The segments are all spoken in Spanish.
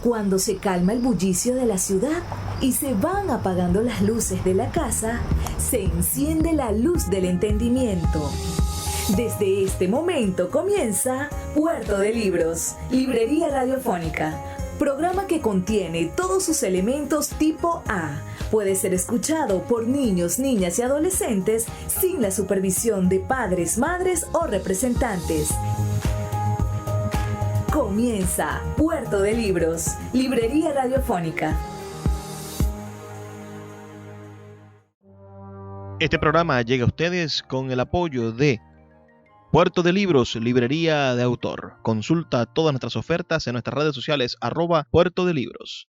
Cuando se calma el bullicio de la ciudad y se van apagando las luces de la casa, se enciende la luz del entendimiento. Desde este momento comienza Puerto de Libros, Librería Radiofónica, programa que contiene todos sus elementos tipo A. Puede ser escuchado por niños, niñas y adolescentes sin la supervisión de padres, madres o representantes. Comienza Puerto de Libros, Librería Radiofónica. Este programa llega a ustedes con el apoyo de Puerto de Libros, Librería de Autor. Consulta todas nuestras ofertas en nuestras redes sociales @Puerto de Libros.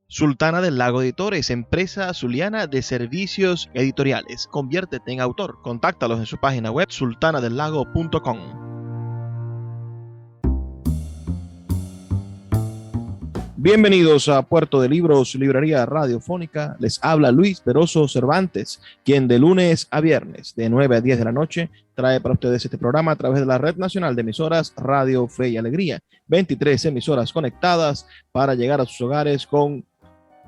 Sultana del Lago Editores, empresa zuliana de servicios editoriales. Conviértete en autor. Contáctalos en su página web sultanadelago.com. Bienvenidos a Puerto de Libros, Librería Radiofónica. Les habla Luis Peroso Cervantes, quien de lunes a viernes, de 9 a 10 de la noche, trae para ustedes este programa a través de la Red Nacional de Emisoras Radio Fe y Alegría. 23 emisoras conectadas para llegar a sus hogares con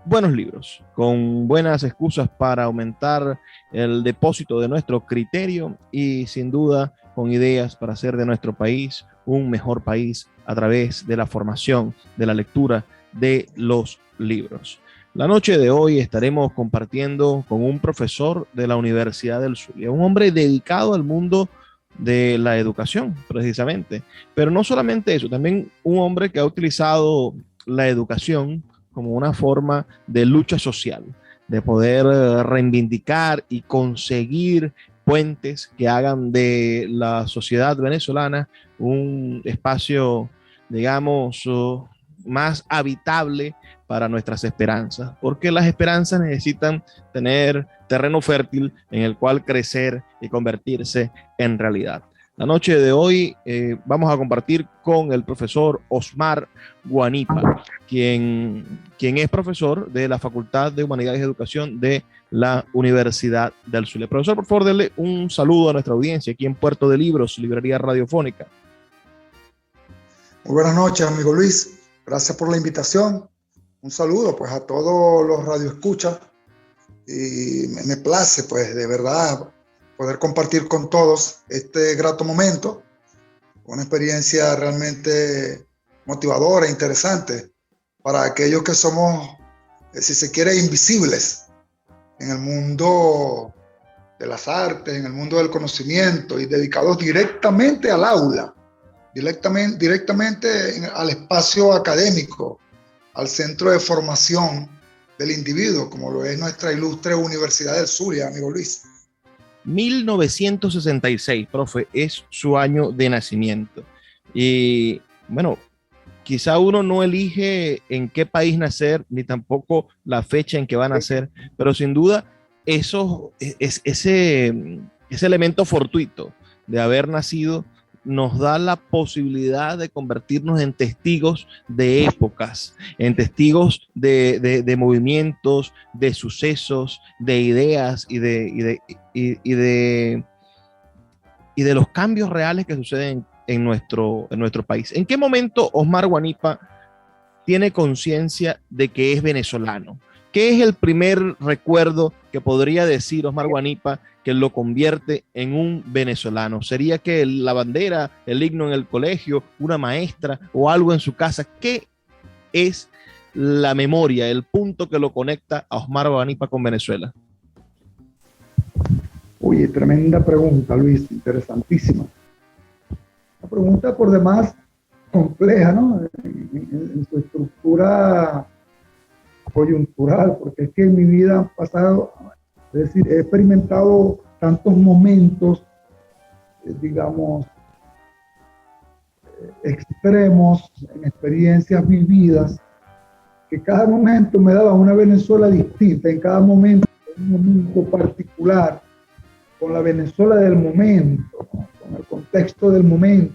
buenos libros, con buenas excusas para aumentar el depósito de nuestro criterio y sin duda con ideas para hacer de nuestro país un mejor país a través de la formación, de la lectura de los libros. La noche de hoy estaremos compartiendo con un profesor de la Universidad del Zulia, un hombre dedicado al mundo de la educación, precisamente. Pero no solamente eso, también un hombre que ha utilizado la educación como una forma de lucha social, de poder reivindicar y conseguir puentes que hagan de la sociedad venezolana un espacio, digamos, más habitable para nuestras esperanzas, porque las esperanzas necesitan tener terreno fértil en el cual crecer y convertirse en realidad. La noche de hoy vamos a compartir con el profesor Osmar Guanipa, quien es profesor de la Facultad de Humanidades y Educación de la Universidad del Zulia. Profesor, por favor, denle un saludo a nuestra audiencia aquí en Puerto de Libros, Librería Radiofónica. Muy buenas noches, amigo Luis. Gracias por la invitación. Un saludo pues a todos los radioescuchas y me place pues de verdad poder compartir con todos este grato momento, una experiencia realmente motivadora e interesante para aquellos que somos, si se quiere, invisibles en el mundo de las artes, en el mundo del conocimiento y dedicados directamente al aula, directamente al espacio académico, al centro de formación del individuo, como lo es nuestra ilustre Universidad del Zulia, amigo Luis. 1966, profe, es su año de nacimiento. Y bueno, quizá uno no elige en qué país nacer, ni tampoco la fecha en que va a nacer, pero sin duda ese elemento fortuito de haber nacido nos da la posibilidad de convertirnos en testigos de épocas, en testigos de movimientos, de sucesos, de ideas y de los cambios reales que suceden en nuestro país. ¿En qué momento Osmar Guanipa tiene conciencia de que es venezolano? ¿Qué es el primer recuerdo que podría decir Osmar Guanipa que lo convierte en un venezolano? ¿Sería que la bandera, el himno en el colegio, una maestra o algo en su casa? ¿Qué es la memoria, el punto que lo conecta a Osmar Guanipa con Venezuela? Oye, tremenda pregunta, Luis, interesantísima. Una pregunta por demás compleja, ¿no? En su estructura coyuntural, porque es que en mi vida han pasado, es decir, he experimentado tantos momentos, digamos, extremos, en experiencias vividas, que cada momento me daba una Venezuela distinta, en cada momento, un momento particular, con la Venezuela del momento, ¿no? Con el contexto del momento,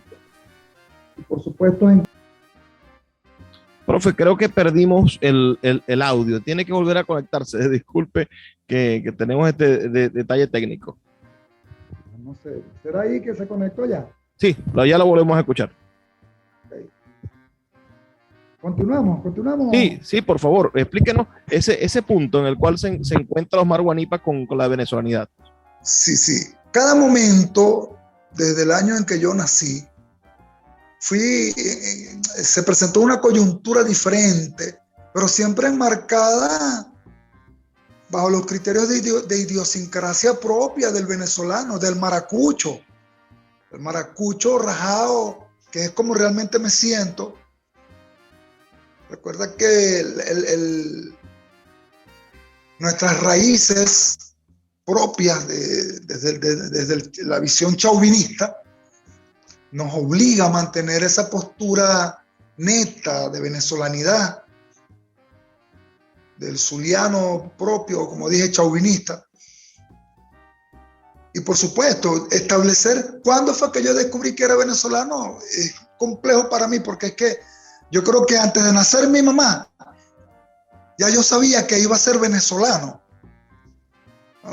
y por supuesto Profe, creo que perdimos el audio. Tiene que volver a conectarse. Disculpe que tenemos este detalle técnico. No sé, ¿será ahí que se conectó ya? Sí, ya lo volvemos a escuchar. Okay. Continuamos. Sí, por favor, explíquenos ese punto en el cual se encuentra Osmar Guanipa con la venezolanidad. Sí. Cada momento, desde el año en que yo nací, se presentó una coyuntura diferente, pero siempre enmarcada bajo los criterios de idiosincrasia propia del venezolano, del maracucho. El maracucho rajado, que es como realmente me siento. Recuerda que nuestras raíces propias desde la visión chauvinista nos obliga a mantener esa postura neta de venezolanidad, del zuliano propio, como dije, chauvinista. Y por supuesto, establecer cuándo fue que yo descubrí que era venezolano es complejo para mí, porque es que yo creo que antes de nacer mi mamá, ya yo sabía que iba a ser venezolano.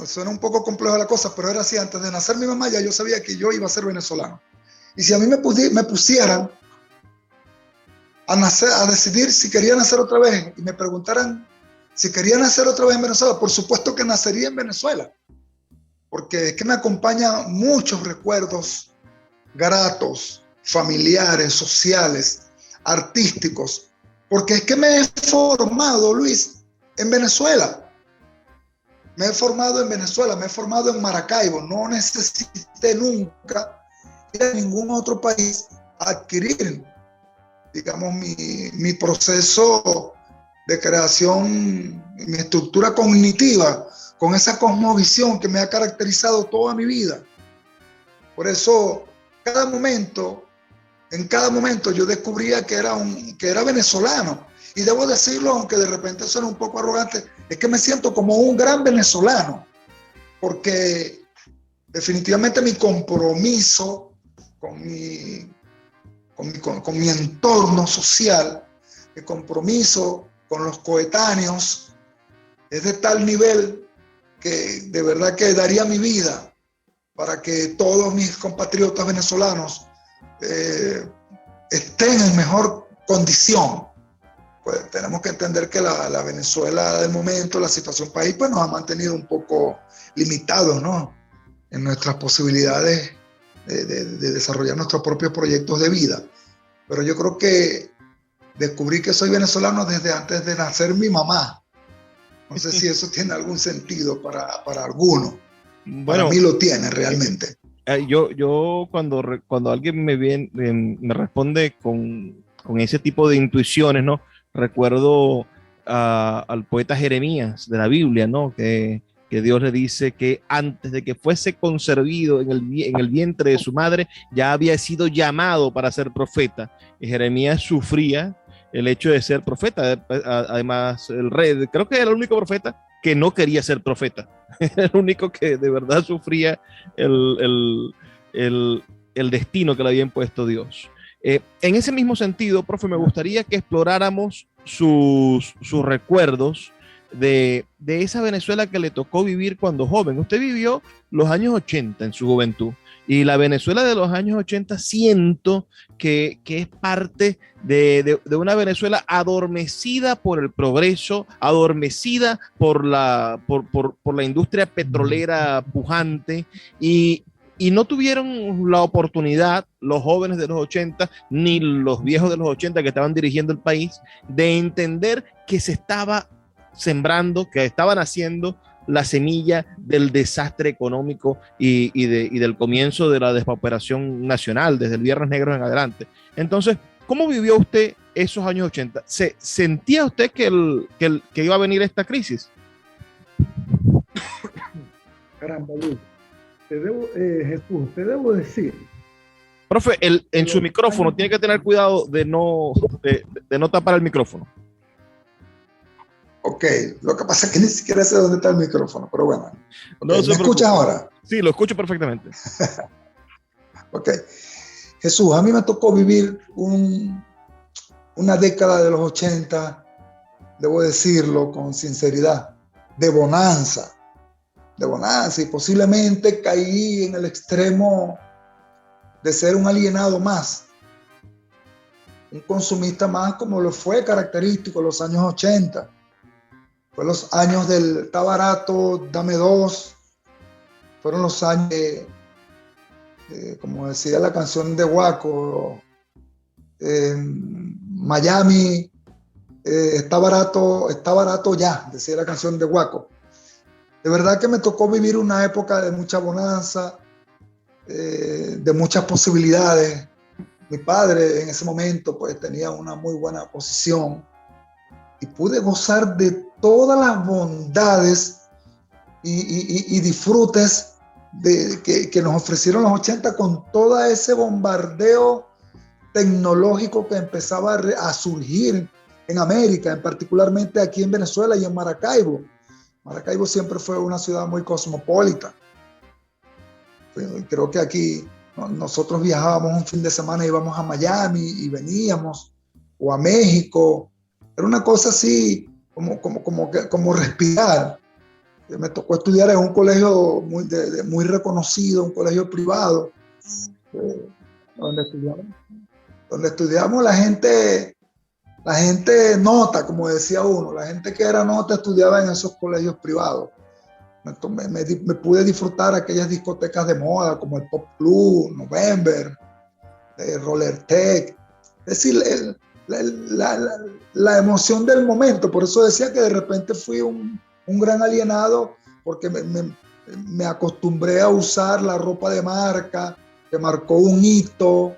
Suena un poco complejo la cosa, pero era así. Antes de nacer mi mamá, ya yo sabía que yo iba a ser venezolano. Y si a mí me pusieran a decidir si quería nacer otra vez y me preguntaran si quería nacer otra vez en Venezuela, por supuesto que nacería en Venezuela, porque es que me acompañan muchos recuerdos gratos, familiares, sociales, artísticos, porque es que me he formado, Luis, en Venezuela. Me he formado en Venezuela, me he formado en Maracaibo. No necesité nunca ir a ningún otro país a adquirir, digamos, mi proceso de creación, mi estructura cognitiva, con esa cosmovisión que me ha caracterizado toda mi vida. Por eso, en cada momento yo descubría que era venezolano. Y debo decirlo, aunque de repente suena un poco arrogante, es que me siento como un gran venezolano, porque definitivamente mi compromiso con mi entorno social, mi compromiso con los coetáneos, es de tal nivel que de verdad que daría mi vida para que todos mis compatriotas venezolanos estén en mejor condición. Pues tenemos que entender que la Venezuela del momento, la situación país, pues nos ha mantenido un poco limitados, ¿no?, en nuestras posibilidades de desarrollar nuestros propios proyectos de vida. Pero yo creo que descubrí que soy venezolano desde antes de nacer mi mamá. No sé si eso tiene algún sentido para alguno. Bueno, para mí lo tiene realmente. Yo cuando alguien me responde con ese tipo de intuiciones, ¿no? Recuerdo al poeta Jeremías de la Biblia, ¿no? Que Dios le dice que antes de que fuese concebido en el vientre de su madre, ya había sido llamado para ser profeta. Y Jeremías sufría el hecho de ser profeta. Además, el rey, creo que era el único profeta que no quería ser profeta. Era el único que de verdad sufría el destino que le había impuesto Dios. En ese mismo sentido, profe, me gustaría que exploráramos sus recuerdos de esa Venezuela que le tocó vivir cuando joven. Usted vivió los años 80 en su juventud, y la Venezuela de los años 80 siento que es parte de una Venezuela adormecida por el progreso, adormecida por la industria petrolera pujante, y no tuvieron la oportunidad, los jóvenes de los 80, ni los viejos de los 80 que estaban dirigiendo el país, de entender que se estaba sembrando, que estaban haciendo la semilla del desastre económico y del comienzo de la despauperación nacional, desde el Viernes Negro en adelante. Entonces, ¿cómo vivió usted esos años 80? ¿Sentía usted que iba a venir esta crisis? Caramba, Luis. Jesús, te debo decir. Profe, en su micrófono tiene que tener cuidado de no tapar el micrófono. Ok, lo que pasa es que ni siquiera sé dónde está el micrófono, pero bueno. Okay, ¿Me escuchas ahora? Sí, lo escucho perfectamente. Ok. Jesús, a mí me tocó vivir una década de los 80, debo decirlo con sinceridad, de bonanza, y posiblemente caí en el extremo de ser un alienado más. un consumista más como lo fue característico en los años 80. Fue los años del está barato, dame dos. Fueron los años, como decía la canción de Guaco, Miami, está barato ya, decía la canción de Guaco. De verdad que me tocó vivir una época de mucha bonanza, de muchas posibilidades. Mi padre en ese momento pues tenía una muy buena posición y pude gozar de todas las bondades y disfrutes que nos ofrecieron los 80 con todo ese bombardeo tecnológico que empezaba a surgir en América, particularmente aquí en Venezuela y en Maracaibo. Maracaibo siempre fue una ciudad muy cosmopolita. Creo que aquí nosotros viajábamos un fin de semana, íbamos a Miami y veníamos, o a México. Era una cosa así como respirar. Me tocó estudiar en un colegio muy reconocido, un colegio privado, donde estudiamos la gente nota, como decía uno, la gente que era nota estudiaba en esos colegios privados. Me pude disfrutar aquellas discotecas de moda como el Pop Club, November, Roller Tech. Es decir, la emoción del momento. Por eso decía que de repente fui un gran alienado, porque me acostumbré a usar la ropa de marca, que marcó un hito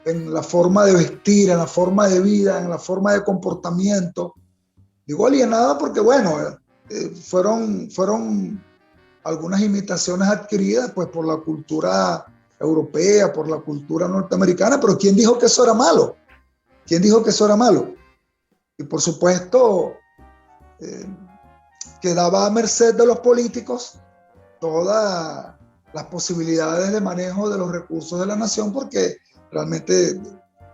en la forma de vestir, en la forma de vida, en la forma de comportamiento. Digo alienado porque, bueno, fueron algunas imitaciones adquiridas pues, por la cultura europea, por la cultura norteamericana, pero ¿quién dijo que eso era malo? ¿Quién dijo que eso era malo? Y por supuesto, quedaba a merced de los políticos todas las posibilidades de manejo de los recursos de la nación, porque realmente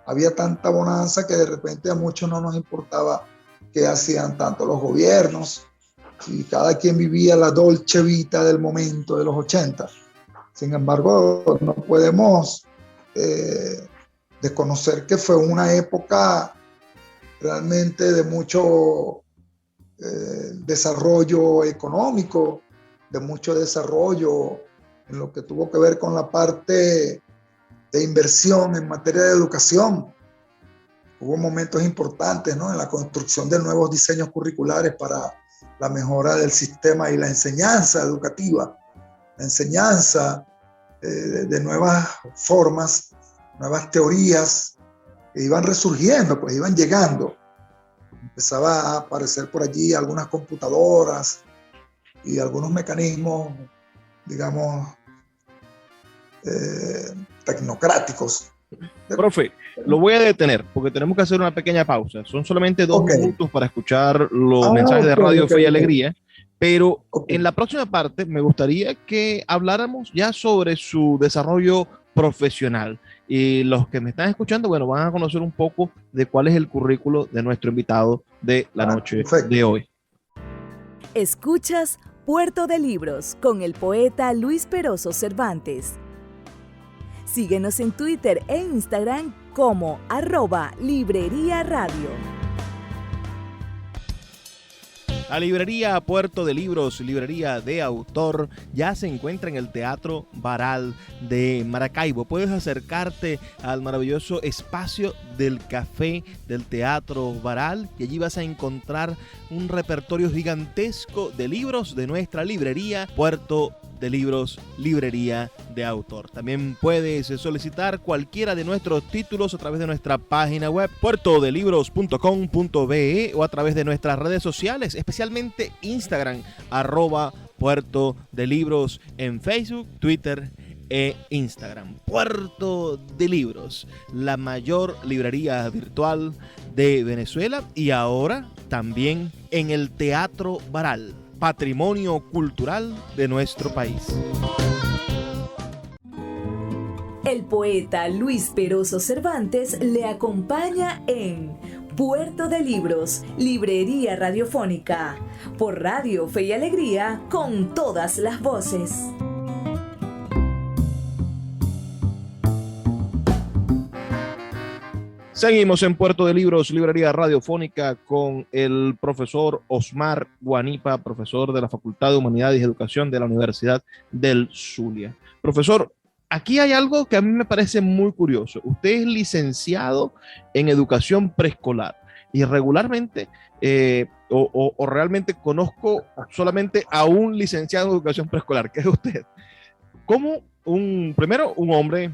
había tanta bonanza que de repente a muchos no nos importaba qué hacían tanto los gobiernos, y cada quien vivía la dolce vita del momento de los 80. Sin embargo, no podemos desconocer que fue una época realmente de mucho desarrollo económico, de mucho desarrollo en lo que tuvo que ver con la parte de inversión en materia de educación. Hubo momentos importantes, ¿no?, en la construcción de nuevos diseños curriculares para la mejora del sistema y la enseñanza educativa, la enseñanza de nuevas formas, nuevas teorías que iban resurgiendo, pues iban llegando. Empezaba a aparecer por allí algunas computadoras y algunos mecanismos, digamos, tecnocráticos. Profe, lo voy a detener porque tenemos que hacer una pequeña pausa. Son solamente 2 minutos para escuchar los mensajes de Radio Fe y Alegría, pero en la próxima parte me gustaría que habláramos ya sobre su desarrollo profesional. Y los que me están escuchando, bueno, van a conocer un poco de cuál es el currículo de nuestro invitado de la noche de hoy. Escuchas Puerto de Libros con el poeta Luis Peroso Cervantes. Síguenos en Twitter e Instagram como @Librería Radio. La librería Puerto de Libros, librería de autor, ya se encuentra en el Teatro Baral de Maracaibo. Puedes acercarte al maravilloso espacio del café del Teatro Baral y allí vas a encontrar un repertorio gigantesco de libros de nuestra librería Puerto de Libros, librería de autor. También puedes solicitar cualquiera de nuestros títulos a través de nuestra página web puertodelibros.com.be o a través de nuestras redes sociales, especialmente Instagram, @Puerto de Libros en Facebook, Twitter e Instagram. Puerto de Libros, la mayor librería virtual de Venezuela y ahora también en el Teatro Baral, patrimonio cultural de nuestro país. El poeta Luis Peroso Cervantes le acompaña en Puerto de Libros, librería radiofónica, por Radio Fe y Alegría, con todas las voces. Seguimos en Puerto de Libros, librería radiofónica, con el profesor Osmar Guanipa, profesor de la Facultad de Humanidades y Educación de la Universidad del Zulia. Profesor, aquí hay algo que a mí me parece muy curioso. Usted es licenciado en educación preescolar y regularmente o realmente conozco solamente a un licenciado en educación preescolar, que es usted. ¿Cómo primero un hombre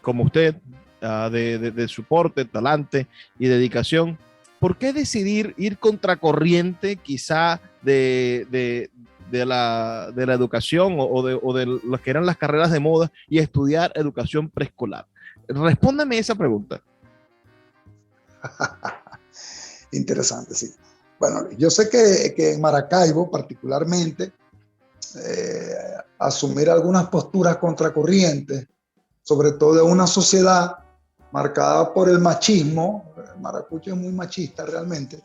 como usted, de soporte, talante y dedicación, ¿por qué decidir ir contracorriente quizá de la educación o de lo que eran las carreras de moda y estudiar educación preescolar? Respóndame esa pregunta. Interesante, sí. Bueno, yo sé que en Maracaibo particularmente asumir algunas posturas contracorrientes, sobre todo de una sociedad marcada por el machismo. El maracucho es muy machista realmente.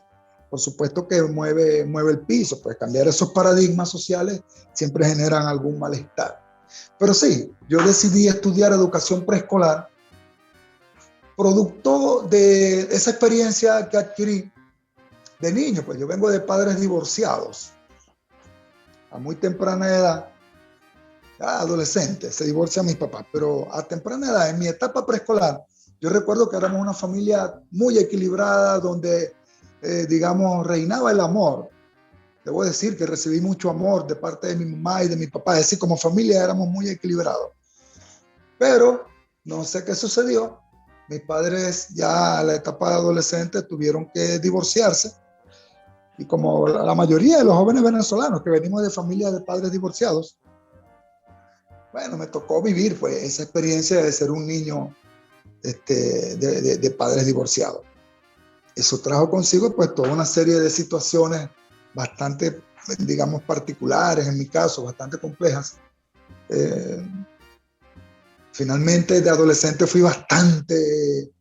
Por supuesto que mueve el piso, pues cambiar esos paradigmas sociales siempre generan algún malestar. Pero sí, yo decidí estudiar educación preescolar producto de esa experiencia que adquirí de niño. Pues yo vengo de padres divorciados a muy temprana edad. Adolescente, se divorcia mis papás, pero a temprana edad, en mi etapa preescolar, yo recuerdo que éramos una familia muy equilibrada, donde, digamos, reinaba el amor. Debo decir que recibí mucho amor de parte de mi mamá y de mi papá, es decir, como familia éramos muy equilibrados. Pero no sé qué sucedió, mis padres ya a la etapa de adolescente tuvieron que divorciarse, y como la mayoría de los jóvenes venezolanos que venimos de familias de padres divorciados, bueno, me tocó vivir pues esa experiencia de ser un niño de padres divorciados. Eso trajo consigo pues toda una serie de situaciones bastante, digamos, particulares, en mi caso, bastante complejas. Finalmente de adolescente fui bastante,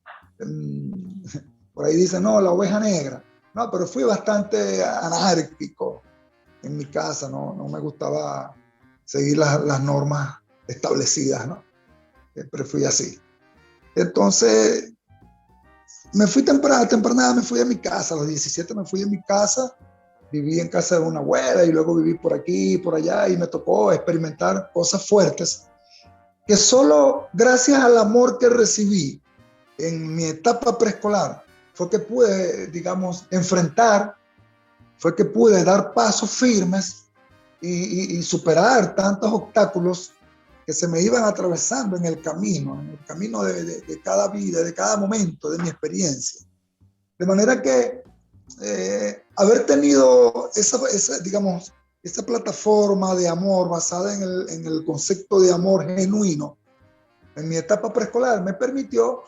por ahí dicen, no, la oveja negra. No, pero fui bastante anárquico en mi casa, no me gustaba seguir las normas establecidas, ¿no? Siempre fui así. Entonces, me fui temprana, me fui a mi casa, a los 17 me fui a mi casa, viví en casa de una abuela y luego viví por aquí y por allá, y me tocó experimentar cosas fuertes que solo gracias al amor que recibí en mi etapa preescolar fue que pude, digamos, enfrentar, fue que pude dar pasos firmes y superar tantos obstáculos que se me iban atravesando en el camino de cada vida, de cada momento de mi experiencia. De manera que haber tenido esa plataforma de amor basada en el concepto de amor genuino en mi etapa preescolar me permitió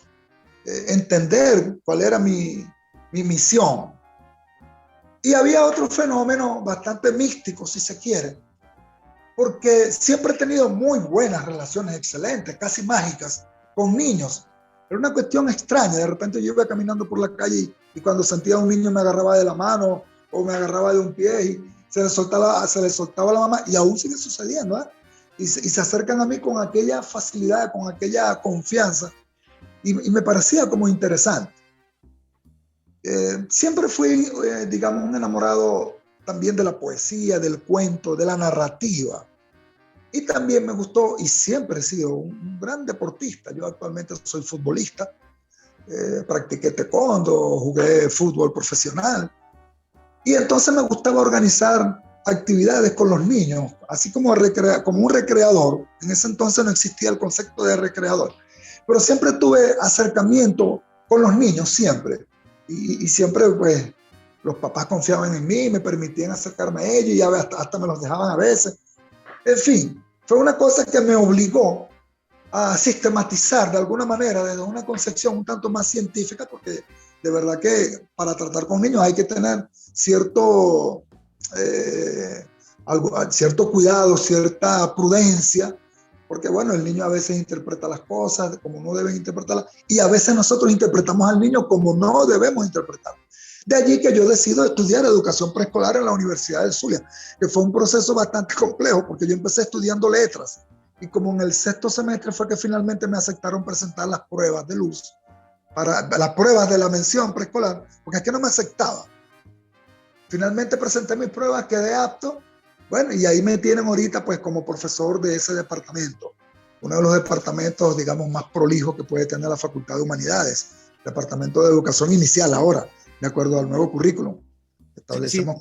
entender cuál era mi misión. Y había otro fenómeno bastante místico, si se quiere, porque siempre he tenido muy buenas relaciones, excelentes, casi mágicas, con niños. Era una cuestión extraña. De repente yo iba caminando por la calle y cuando sentía a un niño me agarraba de la mano o me agarraba de un pie y se le soltaba la mamá, y aún sigue sucediendo, ¿eh? Y se acercan a mí con aquella facilidad, con aquella confianza, y me parecía como interesante. Siempre fui, digamos, un enamorado también de la poesía, del cuento, de la narrativa. Y también me gustó, y siempre he sido un gran deportista. Yo actualmente soy futbolista, practiqué taekwondo, jugué fútbol profesional. Y entonces me gustaba organizar actividades con los niños, así como un recreador. En ese entonces no existía el concepto de recreador, pero siempre tuve acercamiento con los niños, siempre. Y siempre, pues, los papás confiaban en mí, me permitían acercarme a ellos y hasta me los dejaban a veces. En fin, fue una cosa que me obligó a sistematizar de alguna manera desde una concepción un tanto más científica, porque de verdad que para tratar con niños hay que tener cierto cuidado, cierta prudencia, porque bueno, el niño a veces interpreta las cosas como no deben interpretarlas, y a veces nosotros interpretamos al niño como no debemos interpretarlo. De allí que yo decido estudiar educación preescolar en la Universidad del Zulia, que fue un proceso bastante complejo, porque yo empecé estudiando letras, y como en el 6º semestre fue que finalmente me aceptaron presentar las pruebas de luz, para las pruebas de la mención preescolar, porque es que no me aceptaba. Finalmente presenté mis pruebas, quedé apto, bueno, y ahí me tienen ahorita pues como profesor de ese departamento, uno de los departamentos, digamos, más prolijos que puede tener la Facultad de Humanidades, Departamento de Educación Inicial ahora, de acuerdo al nuevo currículum. Establecemos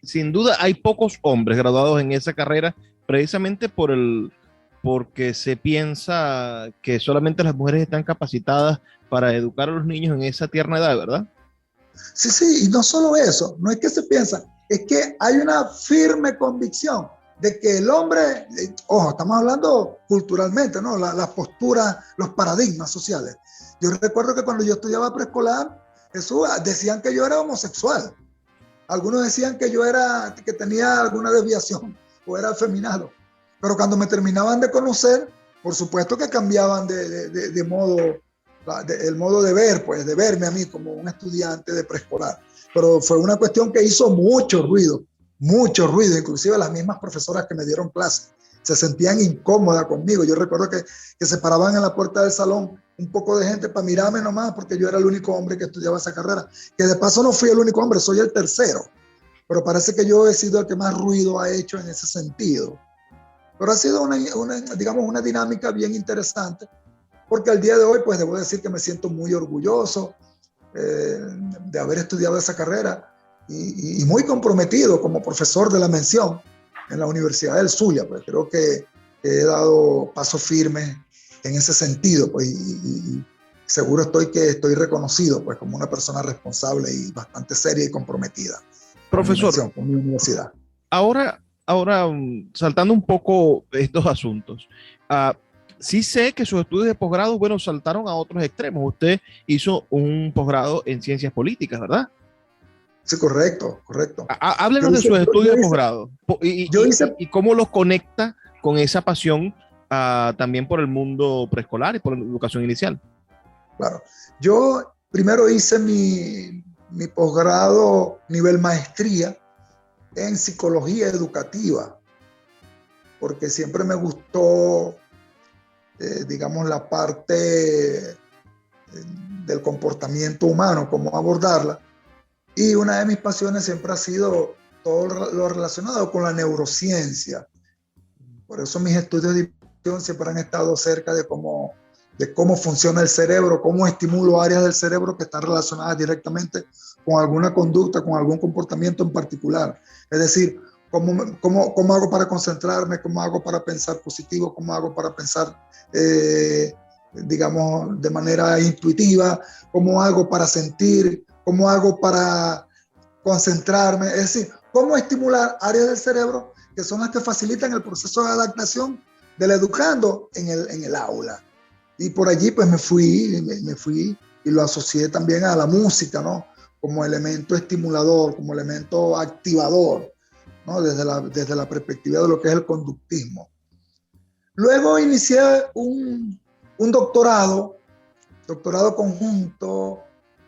sin duda hay pocos hombres graduados en esa carrera, precisamente porque se piensa que solamente las mujeres están capacitadas para educar a los niños en esa tierna edad, ¿verdad? Sí, y no solo eso, no es que se piensa, es que hay una firme convicción de que el hombre, ojo, estamos hablando culturalmente, ¿no? Las posturas, los paradigmas sociales. Yo recuerdo que cuando yo estudiaba preescolar, decían que yo era homosexual. Algunos decían que que tenía alguna desviación o era afeminado. Pero cuando me terminaban de conocer, por supuesto que cambiaban de modo, el modo de ver, pues de verme a mí como un estudiante de preescolar. Pero fue una cuestión que hizo mucho ruido, inclusive las mismas profesoras que me dieron clase se sentían incómodas conmigo. Yo recuerdo que se paraban en la puerta del salón un poco de gente para mirarme nomás, porque yo era el único hombre que estudiaba esa carrera, que de paso no fui el único hombre, soy el tercero, pero parece que yo he sido el que más ruido ha hecho en ese sentido. Pero ha sido una dinámica bien interesante, porque al día de hoy, pues debo decir que me siento muy orgulloso de haber estudiado esa carrera y muy comprometido como profesor de la mención en la Universidad del Zulia. Pues creo que he dado pasos firmes en ese sentido, pues, y seguro estoy reconocido pues como una persona responsable y bastante seria y comprometida. Profesor, con mi universidad. Ahora, saltando un poco estos asuntos, sí sé que sus estudios de posgrado, bueno, saltaron a otros extremos. Usted hizo un posgrado en ciencias políticas, ¿verdad? Sí, correcto. Háblenos de sus estudios de posgrado y cómo los conecta con esa pasión también por el mundo preescolar y por la educación inicial. Claro. Yo primero hice mi posgrado nivel maestría en psicología educativa, porque siempre me gustó, digamos, la parte del comportamiento humano, cómo abordarla. Y una de mis pasiones siempre ha sido todo lo relacionado con la neurociencia. Por eso mis estudios de investigación siempre han estado cerca de cómo funciona el cerebro, cómo estimulo áreas del cerebro que están relacionadas directamente con alguna conducta, con algún comportamiento en particular. Es decir, cómo hago para concentrarme, cómo hago para pensar positivo, cómo hago para pensar, digamos, de manera intuitiva, cómo hago para sentir, cómo hago para concentrarme. Es decir, cómo estimular áreas del cerebro que son las que facilitan el proceso de adaptación del educando en el aula. Y por allí pues me fui y lo asocié también a la música, ¿no? Como elemento estimulador, como elemento activador, ¿no? Desde la perspectiva de lo que es el conductismo. Luego inicié un doctorado conjunto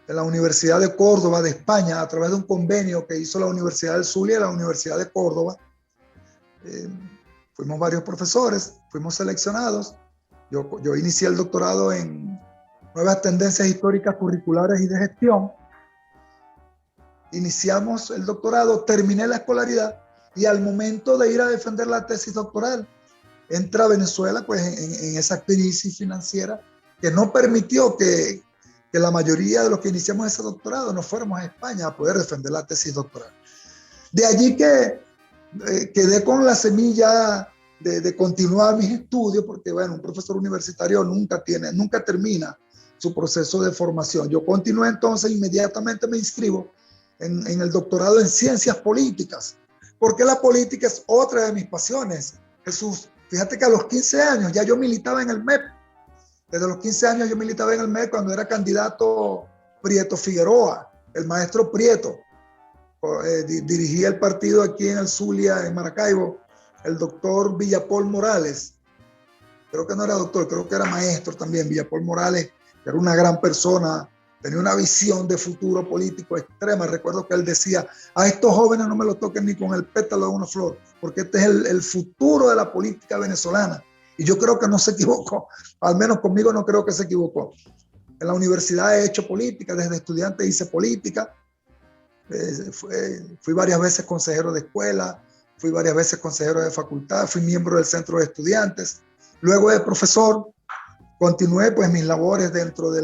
en la Universidad de Córdoba de España, a través de un convenio que hizo la Universidad del Zulia y la Universidad de Córdoba. Fuimos varios profesores, fuimos seleccionados. Yo inicié el doctorado en nuevas tendencias históricas curriculares y de gestión. Iniciamos el doctorado, terminé la escolaridad y al momento de ir a defender la tesis doctoral, entra Venezuela pues en esa crisis financiera que no permitió que la mayoría de los que iniciamos ese doctorado nos fuéramos a España a poder defender la tesis doctoral. De allí que quedé con la semilla de continuar mis estudios, porque bueno, un profesor universitario nunca termina su proceso de formación. Yo continué entonces, inmediatamente me inscribo en el doctorado en ciencias políticas, porque la política es otra de mis pasiones. Jesús, fíjate que a los 15 años ya yo militaba en el MEP. Desde los 15 años yo militaba en el MEP cuando era candidato Prieto Figueroa, el maestro Prieto. Dirigía el partido aquí en el Zulia, en Maracaibo, el doctor Villapol Morales. Creo que no era doctor, creo que era maestro también. Villapol Morales, que era una gran persona, tenía una visión de futuro político extrema. Recuerdo que él decía, a estos jóvenes no me los toquen ni con el pétalo de una flor, porque este es el futuro de la política venezolana. Y yo creo que no se equivocó, al menos conmigo no creo que se equivocó. En la universidad he hecho política, desde estudiante hice política. Fui varias veces consejero de escuela, fui varias veces consejero de facultad, fui miembro del centro de estudiantes. Luego de profesor, continué pues mis labores dentro de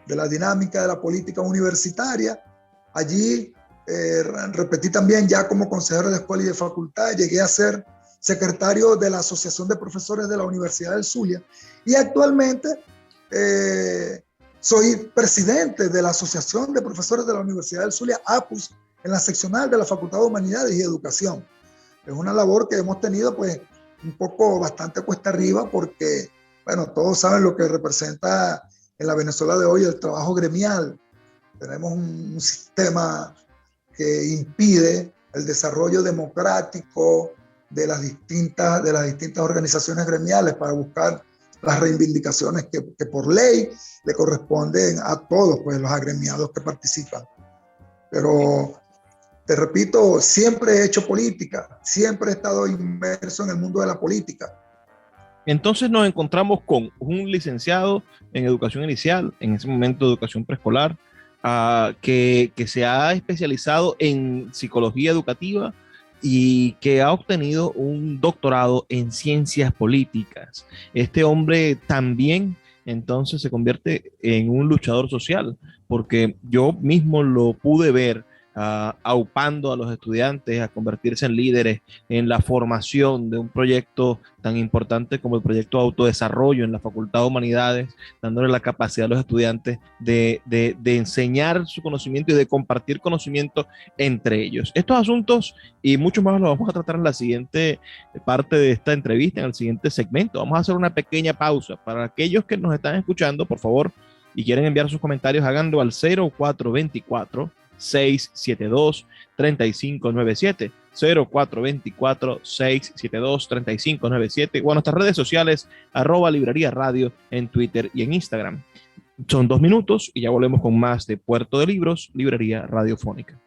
la dinámica de la política universitaria. Allí repetí también ya como consejero de escuela y de facultad. Llegué a ser secretario de la Asociación de Profesores de la Universidad del Zulia y actualmente soy presidente de la Asociación de Profesores de la Universidad del Zulia, APUS, en la seccional de la Facultad de Humanidades y Educación. Es una labor que hemos tenido pues un poco bastante cuesta arriba porque, bueno, todos saben lo que representa en la Venezuela de hoy el trabajo gremial. Tenemos un sistema que impide el desarrollo democrático de las distintas organizaciones gremiales para buscar las reivindicaciones que por ley le corresponden a todos pues, los agremiados que participan. Pero, te repito, siempre he hecho política, siempre he estado inmerso en el mundo de la política. Entonces nos encontramos con un licenciado en educación inicial, en ese momento educación preescolar, que se ha especializado en psicología educativa y que ha obtenido un doctorado en ciencias políticas. Este hombre también entonces se convierte en un luchador social, porque yo mismo lo pude ver aupando a los estudiantes a convertirse en líderes en la formación de un proyecto tan importante como el proyecto de autodesarrollo en la Facultad de Humanidades, dándole la capacidad a los estudiantes de enseñar su conocimiento y de compartir conocimiento entre ellos. Estos asuntos y muchos más los vamos a tratar en la siguiente parte de esta entrevista, en el siguiente segmento. Vamos a hacer una pequeña pausa. Para aquellos que nos están escuchando, por favor, y quieren enviar sus comentarios, háganlo al 0424 672-3597, 0424-672-3597, o a nuestras redes sociales, @Librería Radio en Twitter y en Instagram. Son 2 minutos y ya volvemos con más de Puerto de Libros, Librería Radiofónica.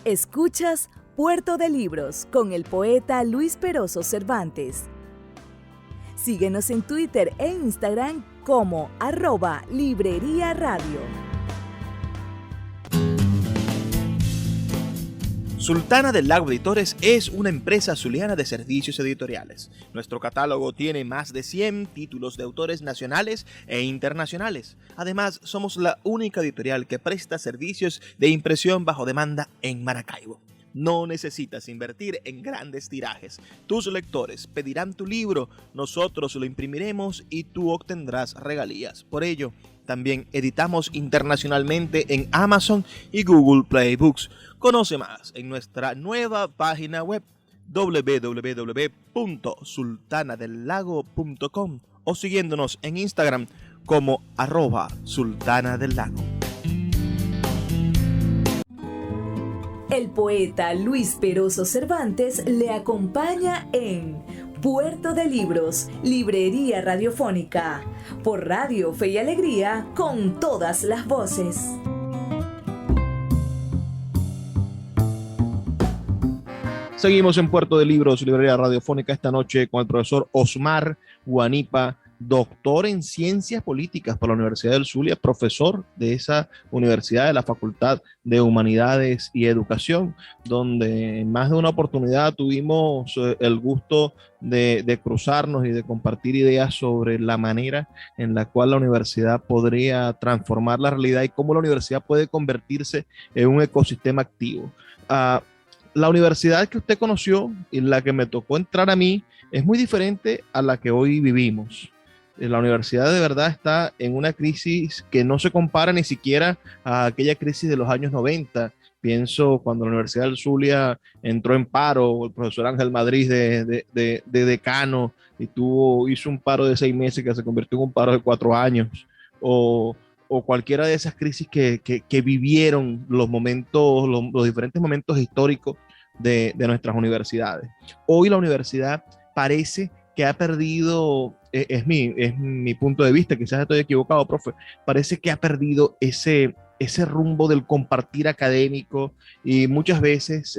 Escuchas Puerto de Libros con el poeta Luis Peroso Cervantes. Síguenos en Twitter e Instagram como @Librería Radio. Sultana del Lago Editores es una empresa zuliana de servicios editoriales. Nuestro catálogo tiene más de 100 títulos de autores nacionales e internacionales. Además, somos la única editorial que presta servicios de impresión bajo demanda en Maracaibo. No necesitas invertir en grandes tirajes. Tus lectores pedirán tu libro, nosotros lo imprimiremos y tú obtendrás regalías. Por ello, también editamos internacionalmente en Amazon y Google Play Books. Conoce más en nuestra nueva página web www.sultanadelago.com o siguiéndonos en Instagram como @sultanadelago. El poeta Luis Peroso Cervantes le acompaña en Puerto de Libros, Librería Radiofónica, por Radio Fe y Alegría, con todas las voces. Seguimos en Puerto de Libros, Librería Radiofónica, esta noche con el profesor Osmar Guanipa, doctor en Ciencias Políticas por la Universidad del Zulia, profesor de esa universidad, de la Facultad de Humanidades y Educación, donde en más de una oportunidad tuvimos el gusto de cruzarnos y de compartir ideas sobre la manera en la cual la universidad podría transformar la realidad y cómo la universidad puede convertirse en un ecosistema activo. La universidad que usted conoció y la que me tocó entrar a mí es muy diferente a la que hoy vivimos. La universidad de verdad está en una crisis que no se compara ni siquiera a aquella crisis de los años 90. Pienso cuando la Universidad del Zulia entró en paro, el profesor Ángel Madrid de decano y hizo un paro de 6 meses que se convirtió en un paro de 4 años, o cualquiera de esas crisis que vivieron los diferentes momentos históricos de nuestras universidades. Hoy la universidad parece que ha perdido, es mi punto de vista, quizás estoy equivocado, profe, parece que ha perdido ese ese rumbo del compartir académico y muchas veces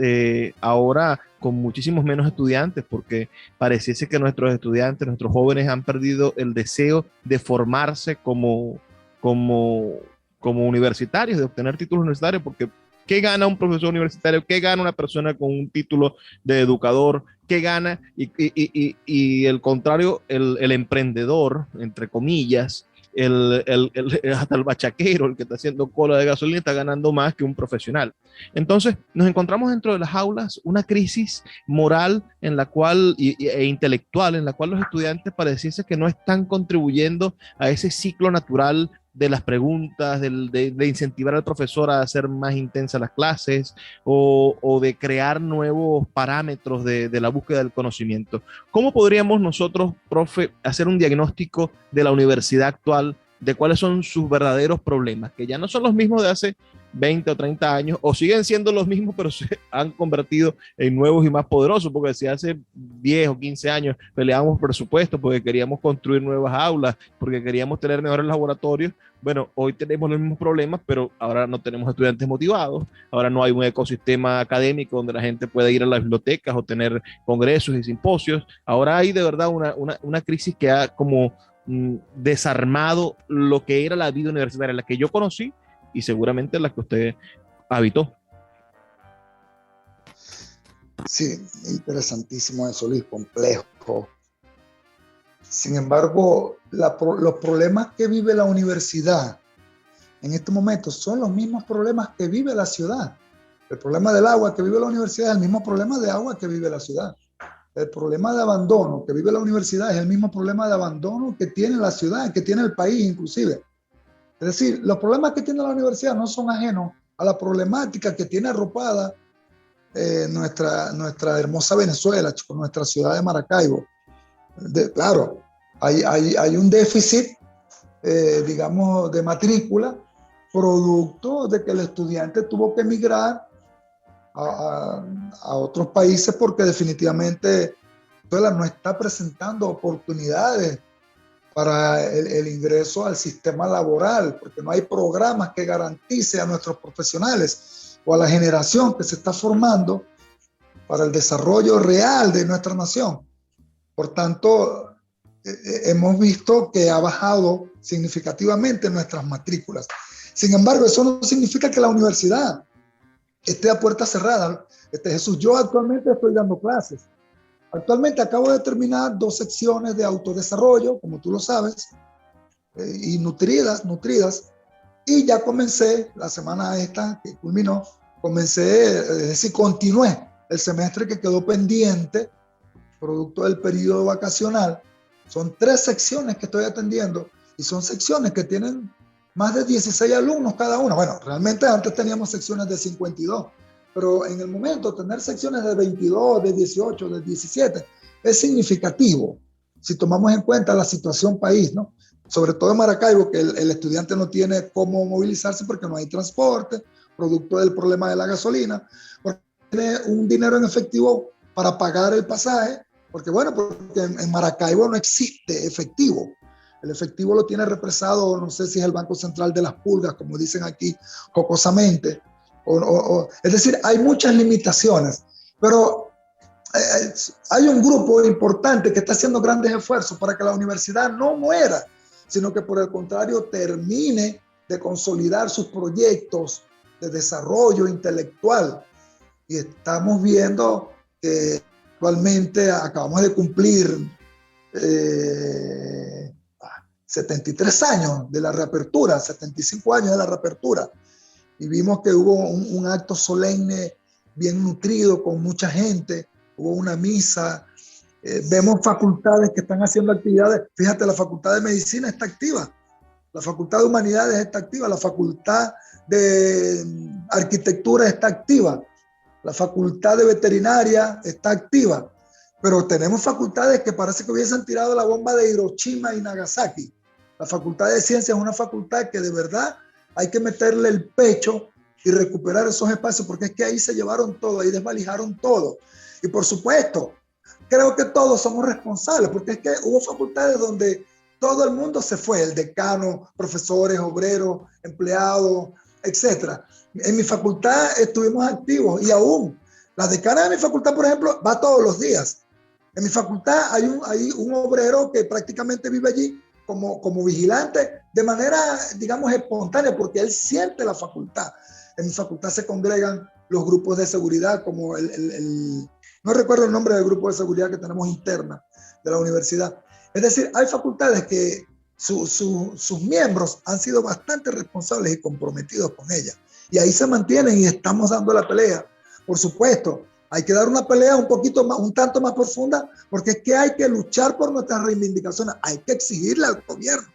ahora con muchísimos menos estudiantes, porque pareciese que nuestros estudiantes, nuestros jóvenes han perdido el deseo de formarse como, como universitarios, de obtener títulos universitarios, porque ¿qué gana un profesor universitario? ¿Qué gana una persona con un título de educador? ¿Qué gana? Y el contrario, el emprendedor, entre comillas, hasta el bachaquero, el que está haciendo cola de gasolina, está ganando más que un profesional. Entonces, nos encontramos dentro de las aulas una crisis moral en la cual, e intelectual, en la cual los estudiantes pareciese que no están contribuyendo a ese ciclo natural de las preguntas, de incentivar al profesor a hacer más intensas las clases o de crear nuevos parámetros de la búsqueda del conocimiento. ¿Cómo podríamos nosotros, profe, hacer un diagnóstico de la universidad actual, de cuáles son sus verdaderos problemas, que ya no son los mismos de hace 20 o 30 años, o siguen siendo los mismos, pero se han convertido en nuevos y más poderosos? Porque si hace 10 o 15 años peleábamos presupuestos porque queríamos construir nuevas aulas, porque queríamos tener mejores laboratorios, bueno, hoy tenemos los mismos problemas, pero ahora no tenemos estudiantes motivados, ahora no hay un ecosistema académico donde la gente pueda ir a las bibliotecas o tener congresos y simposios. Ahora hay de verdad una crisis que ha como desarmado lo que era la vida universitaria, la que yo conocí y seguramente la que usted habitó. Sí, interesantísimo eso, Luis, complejo. Sin embargo, los problemas que vive la universidad en este momento son los mismos problemas que vive la ciudad. El problema del agua que vive la universidad es el mismo problema de agua que vive la ciudad. El problema de abandono que vive la universidad es el mismo problema de abandono que tiene la ciudad, que tiene el país inclusive. Es decir, los problemas que tiene la universidad no son ajenos a la problemática que tiene arropada nuestra hermosa Venezuela, chicos, nuestra ciudad de Maracaibo. Claro, hay un déficit, digamos, de matrícula, producto de que el estudiante tuvo que emigrar a otros países porque definitivamente Venezuela no está presentando oportunidades para el ingreso al sistema laboral, porque no hay programas que garantice a nuestros profesionales o a la generación que se está formando para el desarrollo real de nuestra nación. Por tanto, hemos visto que ha bajado significativamente nuestras matrículas. Sin embargo, eso no significa que la universidad esté a puerta cerrada. Jesús, yo actualmente estoy dando clases. Actualmente acabo de terminar 2 secciones de autodesarrollo, como tú lo sabes, y nutridas, y ya comencé, la semana esta que culminó, es decir, continué el semestre que quedó pendiente, producto del periodo vacacional. Son 3 secciones que estoy atendiendo, y son secciones que tienen más de 16 alumnos cada una. Bueno, realmente antes teníamos secciones de 52, pero en el momento tener secciones de 22, de 18, de 17 es significativo si tomamos en cuenta la situación país, ¿no? Sobre todo en Maracaibo, que el estudiante no tiene cómo movilizarse porque no hay transporte, producto del problema de la gasolina, porque tiene un dinero en efectivo para pagar el pasaje, porque en Maracaibo no existe efectivo. El efectivo lo tiene represado, no sé si es el Banco Central de las Pulgas, como dicen aquí jocosamente. Es decir, hay muchas limitaciones, pero hay un grupo importante que está haciendo grandes esfuerzos para que la universidad no muera, sino que por el contrario termine de consolidar sus proyectos de desarrollo intelectual. Y estamos viendo que actualmente acabamos de cumplir 73 años de la reapertura, 75 años de la reapertura. Y vimos que hubo un acto solemne bien nutrido con mucha gente, hubo una misa, vemos facultades que están haciendo actividades. Fíjate, la Facultad de Medicina está activa, la Facultad de Humanidades está activa, la Facultad de Arquitectura está activa, la Facultad de Veterinaria está activa, pero tenemos facultades que parece que hubiesen tirado la bomba de Hiroshima y Nagasaki. La Facultad de Ciencias es una facultad que de verdad hay que meterle el pecho y recuperar esos espacios, porque es que ahí se llevaron todo, ahí desvalijaron todo. Y por supuesto, creo que todos somos responsables, porque es que hubo facultades donde todo el mundo se fue, el decano, profesores, obreros, empleados, etcétera. En mi facultad estuvimos activos y aún la decana de mi facultad, por ejemplo, va todos los días. En mi facultad hay un obrero que prácticamente vive allí como vigilante de manera, digamos, espontánea, porque él siente la facultad. En mi facultad se congregan los grupos de seguridad, como no recuerdo el nombre del grupo de seguridad que tenemos interna de la universidad. Es decir, hay facultades que sus miembros han sido bastante responsables y comprometidos con ella. Y ahí se mantienen y estamos dando la pelea. Por supuesto, hay que dar una pelea un tanto más profunda, porque es que hay que luchar por nuestras reivindicaciones. Hay que exigirle al gobierno,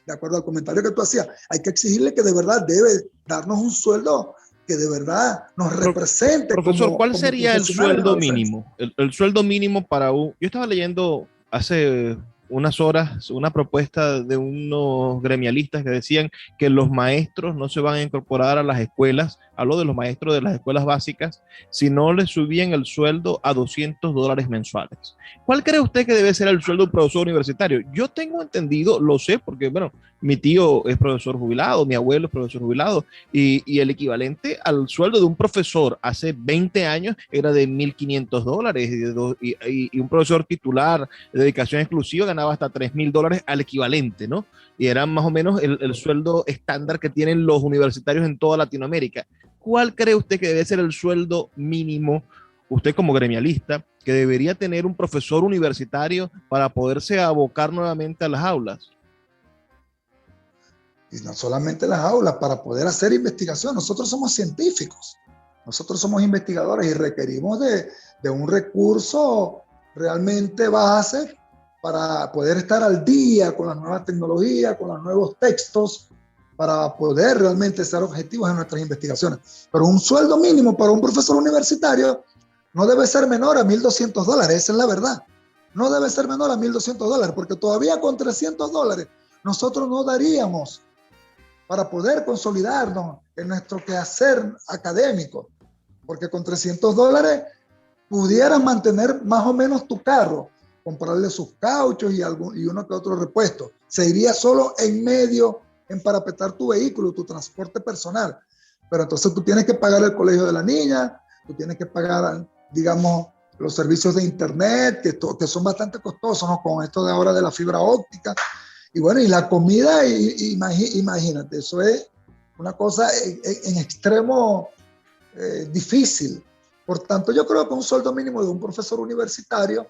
de acuerdo al comentario que tú hacías, hay que exigirle que de verdad debe darnos un sueldo que de verdad nos represente. Profesor, ¿cuál sería el sueldo mínimo? El sueldo mínimo para un... Yo estaba leyendo hace unas horas una propuesta de unos gremialistas que decían que los maestros no se van a incorporar a las escuelas, hablo de los maestros de las escuelas básicas, si no les subían el sueldo a $200 mensuales. ¿Cuál cree usted que debe ser el sueldo de un profesor universitario? Yo tengo entendido, lo sé, porque bueno, mi tío es profesor jubilado, mi abuelo es profesor jubilado, y el equivalente al sueldo de un profesor hace 20 años era de $1,500, y un profesor titular de dedicación exclusiva ganaba hasta $3,000 al equivalente, ¿no? Y era más o menos el sueldo estándar que tienen los universitarios en toda Latinoamérica. ¿Cuál cree usted que debe ser el sueldo mínimo, usted como gremialista, que debería tener un profesor universitario para poderse abocar nuevamente a las aulas? Y no solamente las aulas, para poder hacer investigación. Nosotros somos científicos, nosotros somos investigadores y requerimos de un recurso realmente base para poder estar al día con las nuevas tecnologías, con los nuevos textos, para poder realmente ser objetivos en nuestras investigaciones. Pero un sueldo mínimo para un profesor universitario no debe ser menor a $1,200, esa es la verdad. No debe ser menor a $1,200, porque todavía con $300 nosotros no daríamos para poder consolidarnos en nuestro quehacer académico, porque con $300 pudieras mantener más o menos tu carro, comprarle sus cauchos y uno que otro repuesto. Se iría solo en medio en parapetar tu vehículo, tu transporte personal. Pero entonces tú tienes que pagar el colegio de la niña, tú tienes que pagar, digamos, los servicios de internet, que son bastante costosos, ¿no? Con esto de ahora de la fibra óptica. Y bueno, y la comida, imagínate, eso es una cosa en extremo difícil. Por tanto, yo creo que un sueldo mínimo de un profesor universitario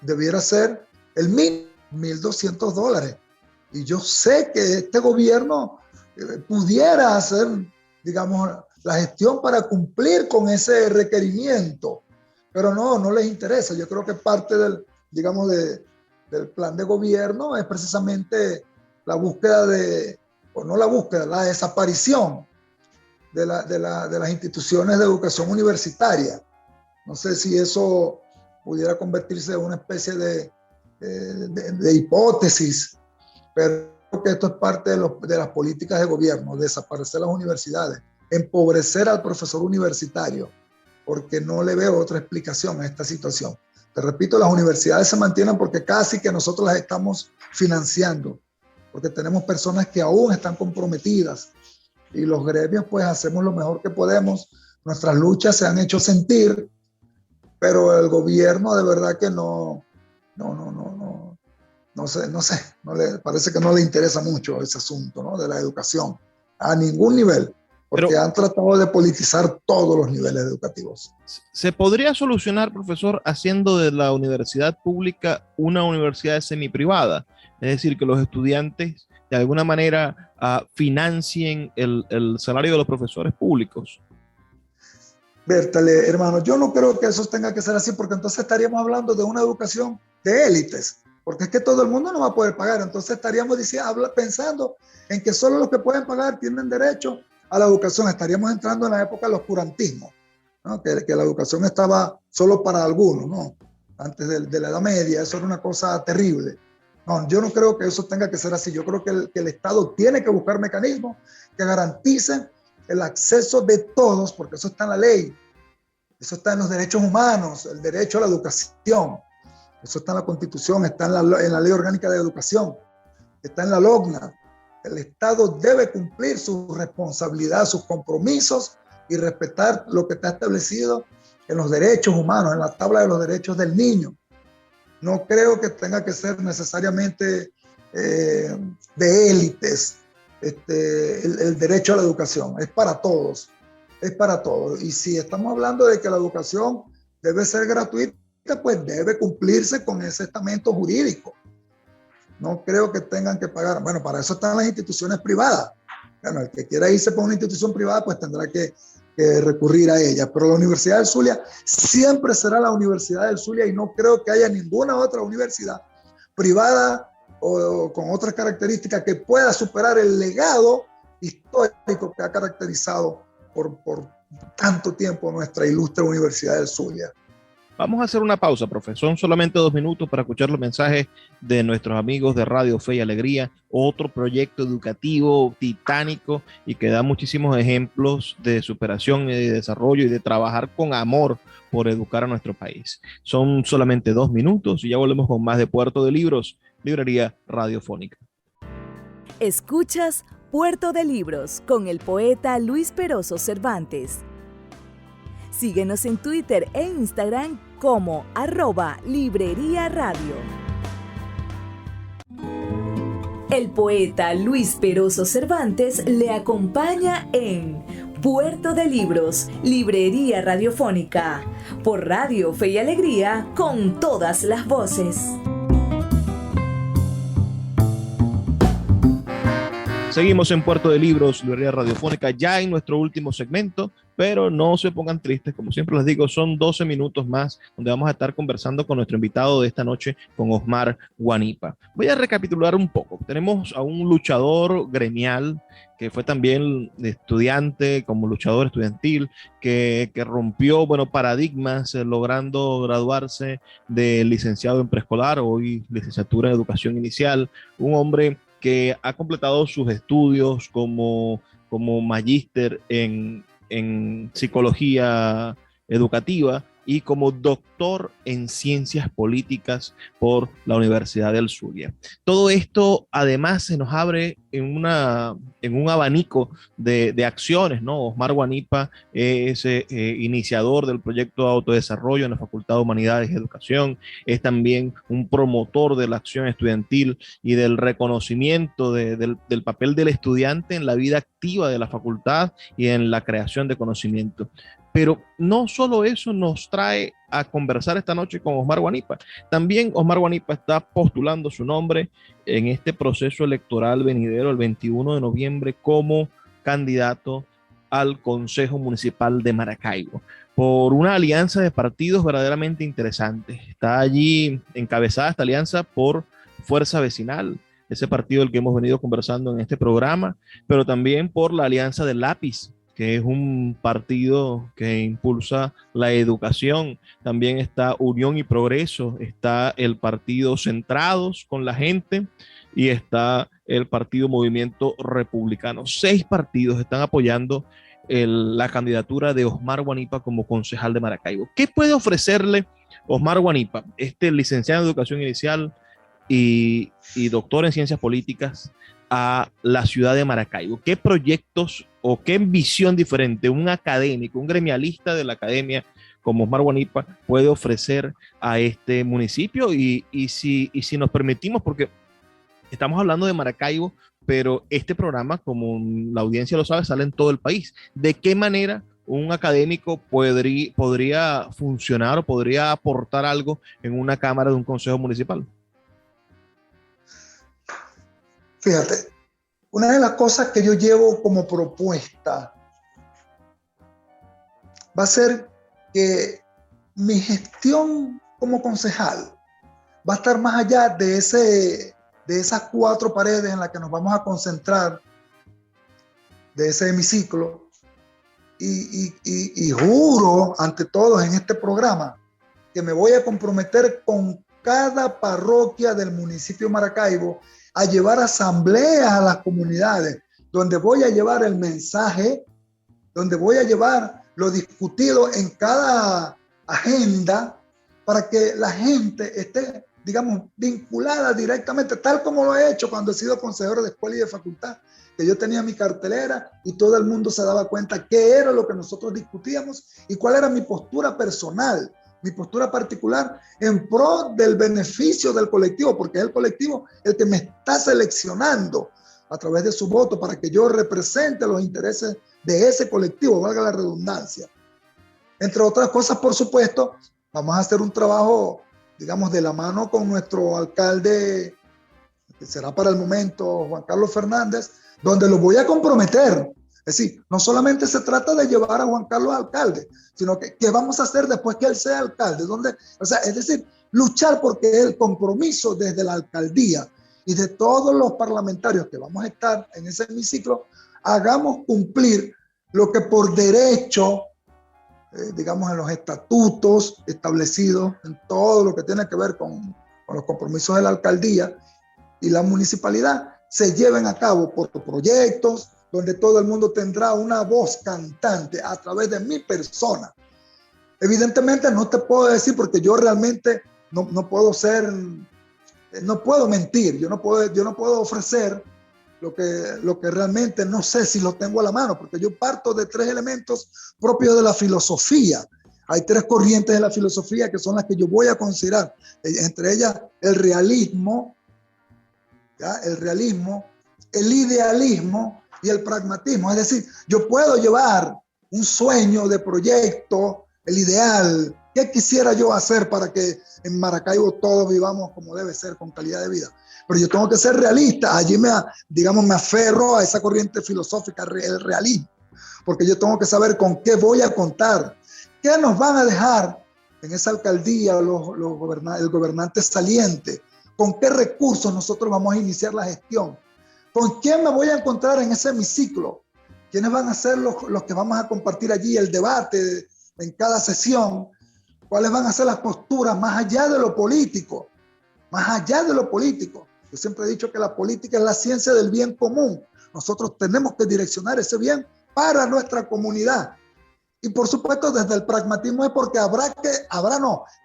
debiera ser el mínimo, $1,200. Y yo sé que este gobierno pudiera hacer, digamos, la gestión para cumplir con ese requerimiento, pero no les interesa. Yo creo que parte del plan de gobierno es precisamente la búsqueda la desaparición de las instituciones de educación universitaria. No sé si eso pudiera convertirse en una especie de hipótesis, pero creo que esto es parte de las políticas de gobierno, desaparecer las universidades, empobrecer al profesor universitario, porque no le veo otra explicación a esta situación. Te repito, las universidades se mantienen porque casi que nosotros las estamos financiando, porque tenemos personas que aún están comprometidas y los gremios pues hacemos lo mejor que podemos. Nuestras luchas se han hecho sentir, pero el gobierno de verdad que no sé, parece que no le interesa mucho ese asunto, ¿no? De la educación a ningún nivel. Porque han tratado de politizar todos los niveles educativos. ¿Se podría solucionar, profesor, haciendo de la universidad pública una universidad semiprivada? Es decir, que los estudiantes de alguna manera financien el salario de los profesores públicos. Bertale, hermano, yo no creo que eso tenga que ser así, porque entonces estaríamos hablando de una educación de élites, porque es que todo el mundo no va a poder pagar. Entonces estaríamos pensando en que solo los que pueden pagar tienen derecho a la educación. Estaríamos entrando en la época del oscurantismo, ¿no? Que la educación estaba solo para algunos, ¿no? Antes de la Edad Media, eso era una cosa terrible. No, yo no creo que eso tenga que ser así. Yo creo que el Estado tiene que buscar mecanismos que garanticen el acceso de todos, porque eso está en la ley, eso está en los derechos humanos, el derecho a la educación, eso está en la Constitución, está en la Ley Orgánica de Educación, está en la LOGNA. El Estado debe cumplir su responsabilidad, sus compromisos y respetar lo que está establecido en los derechos humanos, en la tabla de los derechos del niño. No creo que tenga que ser necesariamente de élites el derecho a la educación. Es para todos, es para todos. Y si estamos hablando de que la educación debe ser gratuita, pues debe cumplirse con ese estamento jurídico. No creo que tengan que pagar. Bueno, para eso están las instituciones privadas. Bueno, el que quiera irse por una institución privada, pues tendrá que recurrir a ella. Pero la Universidad del Zulia siempre será la Universidad del Zulia y no creo que haya ninguna otra universidad privada o con otras características que pueda superar el legado histórico que ha caracterizado por tanto tiempo nuestra ilustre Universidad del Zulia. Vamos a hacer una pausa, profe. Son solamente 2 minutos para escuchar los mensajes de nuestros amigos de Radio Fe y Alegría, otro proyecto educativo titánico y que da muchísimos ejemplos de superación y de desarrollo y de trabajar con amor por educar a nuestro país. Son solamente 2 minutos y ya volvemos con más de Puerto de Libros, Librería Radiofónica. Escuchas Puerto de Libros con el poeta Luis Peroso Cervantes. Síguenos en Twitter e Instagram como @Librería Radio. El poeta Luis Peroso Cervantes le acompaña en Puerto de Libros, Librería Radiofónica, por Radio Fe y Alegría, con todas las voces. Seguimos en Puerto de Libros, Librería Radiofónica, ya en nuestro último segmento, pero no se pongan tristes, como siempre les digo, son 12 minutos más donde vamos a estar conversando con nuestro invitado de esta noche, con Osmar Guanipa. Voy a recapitular un poco. Tenemos a un luchador gremial que fue también estudiante, como luchador estudiantil, que rompió, paradigmas, logrando graduarse de licenciado en preescolar, hoy licenciatura en educación inicial, un hombre que ha completado sus estudios como magíster en psicología educativa y como doctor en ciencias políticas por la Universidad del Zulia. Todo esto además se nos abre en un abanico de acciones, ¿no? Osmar Guanipa es iniciador del proyecto de autodesarrollo en la Facultad de Humanidades y Educación, es también un promotor de la acción estudiantil y del reconocimiento del papel del estudiante en la vida activa de la facultad y en la creación de conocimiento. Pero no solo eso nos trae a conversar esta noche con Osmar Guanipa. También Osmar Guanipa está postulando su nombre en este proceso electoral venidero el 21 de noviembre como candidato al Consejo Municipal de Maracaibo por una alianza de partidos verdaderamente interesante. Está allí encabezada esta alianza por Fuerza Vecinal, ese partido del que hemos venido conversando en este programa, pero también por la Alianza del Lápiz, que es un partido que impulsa la educación. También está Unión y Progreso, está el partido Centrados con la Gente y está el partido Movimiento Republicano. 6 partidos están apoyando la candidatura de Osmar Guanipa como concejal de Maracaibo. ¿Qué puede ofrecerle Osmar Guanipa, licenciado en educación inicial y doctor en ciencias políticas, a la ciudad de Maracaibo? ¿Qué proyectos o qué visión diferente un académico, un gremialista de la academia como Osmar Guanipa puede ofrecer a este municipio? Y si nos permitimos, porque estamos hablando de Maracaibo, pero este programa, como la audiencia lo sabe, sale en todo el país. ¿De qué manera un académico podría funcionar o podría aportar algo en una cámara de un consejo municipal? Fíjate, una de las cosas que yo llevo como propuesta va a ser que mi gestión como concejal va a estar más allá de esas 4 paredes en las que nos vamos a concentrar, de ese hemiciclo, y juro ante todos en este programa que me voy a comprometer con cada parroquia del municipio de Maracaibo a llevar asambleas a las comunidades, donde voy a llevar el mensaje, donde voy a llevar lo discutido en cada agenda, para que la gente esté digamos, vinculada directamente, tal como lo he hecho cuando he sido consejero de escuela y de facultad, que yo tenía mi cartelera y todo el mundo se daba cuenta qué era lo que nosotros discutíamos y cuál era mi postura personal, mi postura particular en pro del beneficio del colectivo, porque es el colectivo el que me está seleccionando a través de su voto para que yo represente los intereses de ese colectivo, valga la redundancia. Entre otras cosas, por supuesto, vamos a hacer un trabajo, digamos, de la mano con nuestro alcalde, que será para el momento Juan Carlos Fernández, donde lo voy a comprometer. Es decir, no solamente se trata de llevar a Juan Carlos alcalde, sino que ¿qué vamos a hacer después que él sea alcalde? O sea, es decir, luchar porque el compromiso desde la alcaldía y de todos los parlamentarios que vamos a estar en ese hemiciclo, hagamos cumplir lo que por derecho, digamos, en los estatutos establecidos, en todo lo que tiene que ver con los compromisos de la alcaldía y la municipalidad, se lleven a cabo por proyectos donde todo el mundo tendrá una voz cantante a través de mi persona. Evidentemente no te puedo decir porque yo realmente no puedo mentir, yo no puedo ofrecer lo que realmente no sé si lo tengo a la mano, porque yo parto de 3 elementos propios de la filosofía. Hay 3 corrientes de la filosofía que son las que yo voy a considerar, entre ellas el realismo, ¿ya? El realismo, el idealismo y el pragmatismo. Es decir, yo puedo llevar un sueño de proyecto, el ideal, ¿qué quisiera yo hacer para que en Maracaibo todos vivamos como debe ser, con calidad de vida? Pero yo tengo que ser realista. Allí me aferro a esa corriente filosófica, el realismo, porque yo tengo que saber con qué voy a contar, qué nos van a dejar en esa alcaldía el gobernante saliente, con qué recursos nosotros vamos a iniciar la gestión, con quién me voy a encontrar en ese hemiciclo, quiénes van a ser los que vamos a compartir allí el debate en cada sesión, cuáles van a ser las posturas más allá de lo político, más allá de lo político. Yo siempre he dicho que la política es la ciencia del bien común. Nosotros tenemos que direccionar ese bien para nuestra comunidad. Y por supuesto, desde el pragmatismo es porque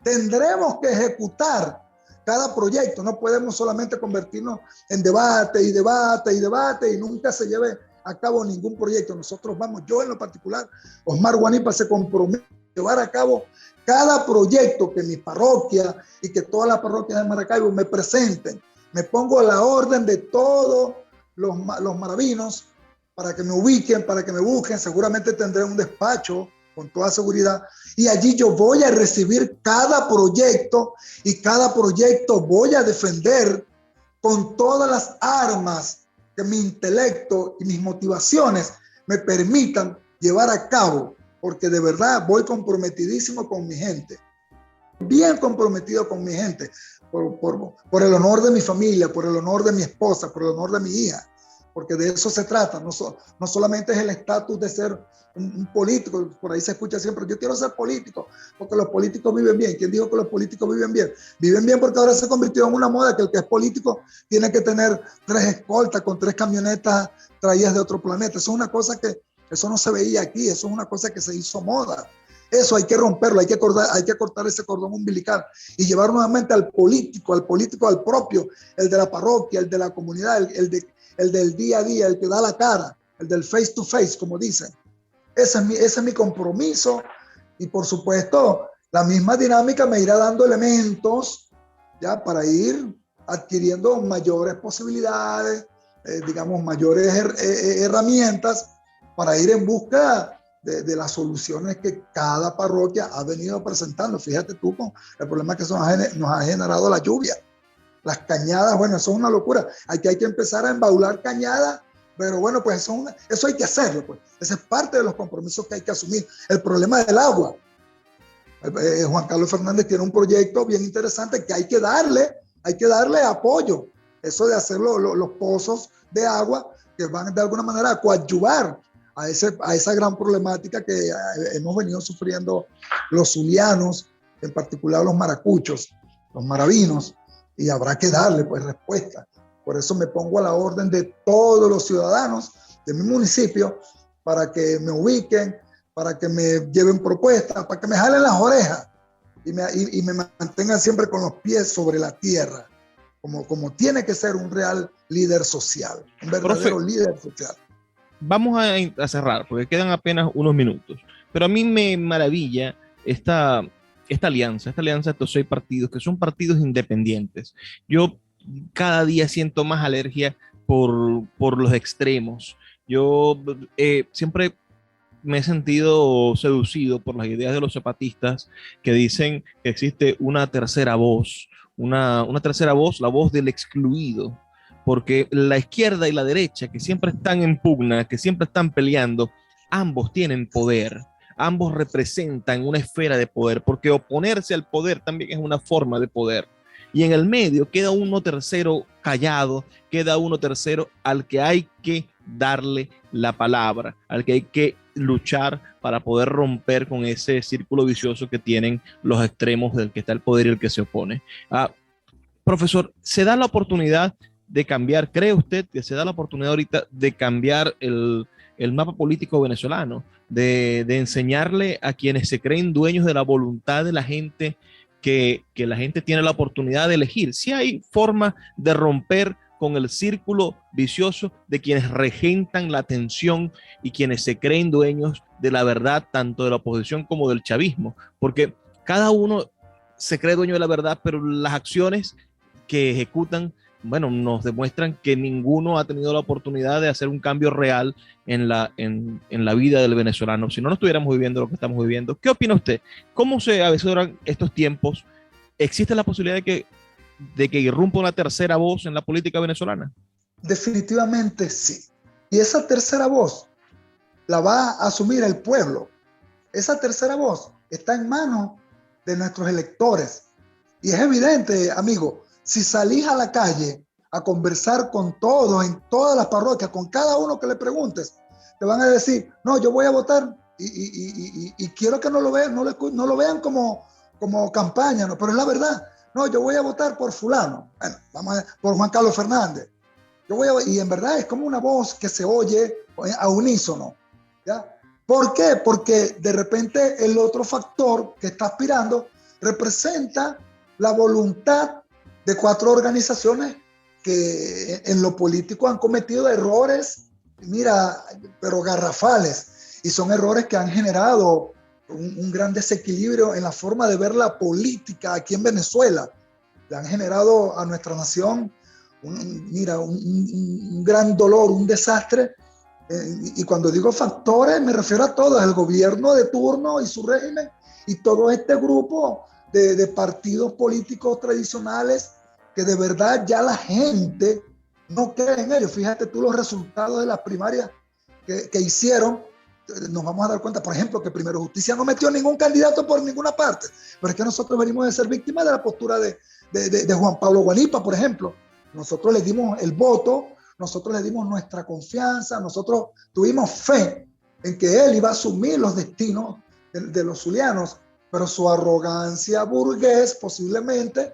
tendremos que ejecutar cada proyecto. No podemos solamente convertirnos en debate y nunca se lleve a cabo ningún proyecto. Nosotros yo en lo particular, Osmar Guanipa se compromete a llevar a cabo cada proyecto que mi parroquia y que todas las parroquias de Maracaibo me presenten. Me pongo a la orden de todos los maravinos para que me ubiquen, para que me busquen. Seguramente tendré un despacho con toda seguridad y allí yo voy a recibir cada proyecto y cada proyecto voy a defender con todas las armas que mi intelecto y mis motivaciones me permitan llevar a cabo, porque de verdad voy comprometidísimo con mi gente, bien comprometido con mi gente, por el honor de mi familia, por el honor de mi esposa, por el honor de mi hija, porque de eso se trata. No solamente es el estatus de ser un político, por ahí se escucha siempre, yo quiero ser político, porque los políticos viven bien. ¿Quién dijo que los políticos viven bien? Viven bien porque ahora se convirtió en una moda que el que es político tiene que tener 3 escoltas con 3 camionetas traídas de otro planeta. Eso es una cosa que eso no se veía aquí, eso es una cosa que se hizo moda. Eso hay que romperlo, hay que cortar ese cordón umbilical y llevar nuevamente al político, al propio, el de la parroquia, el de la comunidad, el del día a día, el que da la cara, el del face to face, como dicen. Ese es mi compromiso y por supuesto la misma dinámica me irá dando elementos ya para ir adquiriendo mayores posibilidades, digamos mayores herramientas para ir en busca de las soluciones que cada parroquia ha venido presentando. Fíjate tú con el problema que nos ha generado la lluvia. Las cañadas, bueno, eso es una locura. Hay que empezar a embaular cañadas, pero bueno, pues eso hay que hacerlo. Pues. Ese es parte de los compromisos que hay que asumir. El problema del agua. Juan Carlos Fernández tiene un proyecto bien interesante que hay que darle apoyo. Eso de hacer los pozos de agua que van de alguna manera a coadyuvar a esa gran problemática que hemos venido sufriendo los zulianos, en particular los maracuchos, los maravinos, y habrá que darle pues respuesta. Por eso me pongo a la orden de todos los ciudadanos de mi municipio para que me ubiquen, para que me lleven propuestas, para que me jalen las orejas, y me mantengan siempre con los pies sobre la tierra, como tiene que ser un real líder social, un verdadero líder social. Vamos a cerrar, porque quedan apenas unos minutos, pero a mí me maravilla esta alianza de estos 6 partidos, que son partidos independientes. Yo cada día siento más alergia por los extremos. Yo siempre me he sentido seducido por las ideas de los zapatistas que dicen que existe una tercera voz, una tercera voz, la voz del excluido, porque la izquierda y la derecha, que siempre están en pugna, que siempre están peleando, ambos tienen poder, ambos representan una esfera de poder, porque oponerse al poder también es una forma de poder. Y en el medio queda uno tercero callado, queda uno tercero al que hay que darle la palabra, al que hay que luchar para poder romper con ese círculo vicioso que tienen los extremos del que está el poder y el que se opone. Profesor, ¿se da la oportunidad de cambiar? ¿Cree usted que se da la oportunidad ahorita de cambiar el mapa político venezolano? De enseñarle a quienes se creen dueños de la voluntad de la gente que la gente tiene la oportunidad de elegir. Si hay forma de romper con el círculo vicioso de quienes regentan la atención y quienes se creen dueños de la verdad, tanto de la oposición como del chavismo, porque cada uno se cree dueño de la verdad, pero las acciones que ejecutan, bueno, nos demuestran que ninguno ha tenido la oportunidad de hacer un cambio real en la vida del venezolano. Si no, no estuviéramos viviendo lo que estamos viviendo. ¿Qué opina usted? ¿Cómo se avesuran estos tiempos? ¿Existe la posibilidad de que irrumpa una tercera voz en la política venezolana? Definitivamente sí. Y esa tercera voz la va a asumir el pueblo. Esa tercera voz está en manos de nuestros electores. Y es evidente, amigo, si salís a la calle a conversar con todos, en todas las parroquias, con cada uno que le preguntes, te van a decir, no, yo voy a votar y quiero que no lo vean, no lo vean como campaña, no, pero es la verdad. No, yo voy a votar por fulano. Bueno, vamos a ver, por Juan Carlos Fernández. Y en verdad es como una voz que se oye a unísono, ¿ya? ¿Por qué? Porque de repente el otro factor que está aspirando representa la voluntad de 4 organizaciones que en lo político han cometido errores, mira, pero garrafales, y son errores que han generado un gran desequilibrio en la forma de ver la política aquí en Venezuela. Le han generado a nuestra nación un gran dolor, un desastre. Y cuando digo factores, me refiero a todos, el gobierno de turno y su régimen, y todo este grupo de partidos políticos tradicionales que de verdad ya la gente no cree en ellos. Fíjate tú los resultados de las primarias que hicieron. Nos vamos a dar cuenta, por ejemplo, que Primero Justicia no metió ningún candidato por ninguna parte, pero es que nosotros venimos de ser víctimas de la postura de Juan Pablo Guanipa, por ejemplo. Nosotros le dimos el voto, nosotros le dimos nuestra confianza, nosotros tuvimos fe en que él iba a asumir los destinos de los zulianos, pero su arrogancia burgués, posiblemente,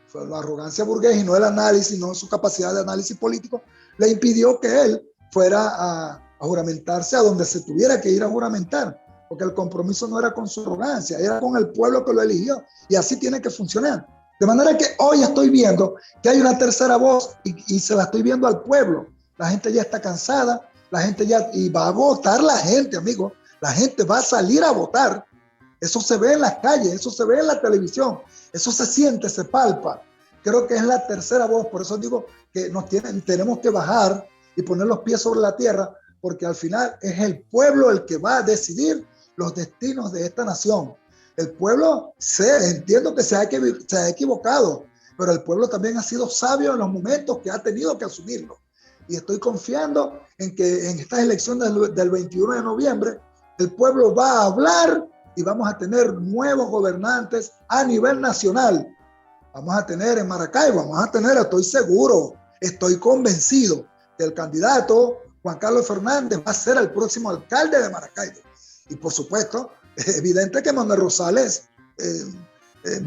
fue la arrogancia burgués y no el análisis, no su capacidad de análisis político, le impidió que él fuera a juramentarse a donde se tuviera que ir a juramentar, porque el compromiso no era con su arrogancia, era con el pueblo que lo eligió, y así tiene que funcionar. De manera que hoy estoy viendo que hay una tercera voz y se la estoy viendo al pueblo. La gente ya está cansada, la gente ya, y va a votar la gente, amigo, la gente va a salir a votar. Eso se ve en las calles, eso se ve en la televisión, eso se siente, se palpa. Creo que es la tercera voz, por eso digo que tenemos que bajar y poner los pies sobre la tierra, porque al final es el pueblo el que va a decidir los destinos de esta nación. El pueblo, entiendo que se ha equivocado, pero el pueblo también ha sido sabio en los momentos que ha tenido que asumirlo. Y estoy confiando en que en estas elecciones del 21 de noviembre, el pueblo va a hablar y vamos a tener nuevos gobernantes a nivel nacional. Vamos a tener en Maracaibo, estoy seguro, estoy convencido que el candidato Juan Carlos Fernández va a ser el próximo alcalde de Maracaibo. Y por supuesto, es evidente que Manuel Rosales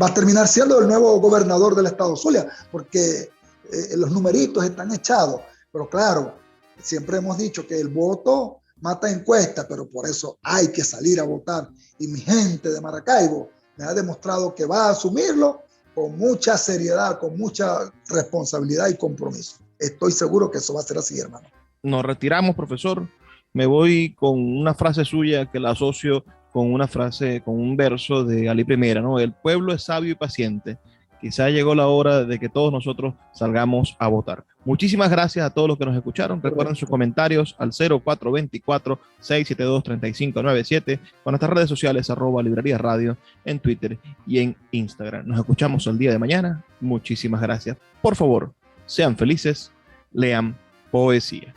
va a terminar siendo el nuevo gobernador del estado Zulia, porque los numeritos están echados. Pero claro, siempre hemos dicho que el voto mata encuesta, pero por eso hay que salir a votar. Y mi gente de Maracaibo, me ha demostrado que va a asumirlo con mucha seriedad, con mucha responsabilidad y compromiso. Estoy seguro que eso va a ser así, hermano. Nos retiramos, profesor. Me voy con una frase suya que la asocio con una frase, con un verso de Ali Primera, ¿no? El pueblo es sabio y paciente. Quizá llegó la hora de que todos nosotros salgamos a votar. Muchísimas gracias a todos los que nos escucharon. Recuerden sus comentarios al 0424-672-3597 con nuestras redes sociales @Librería Radio en Twitter y en Instagram. Nos escuchamos el día de mañana. Muchísimas gracias. Por favor, sean felices, lean poesía.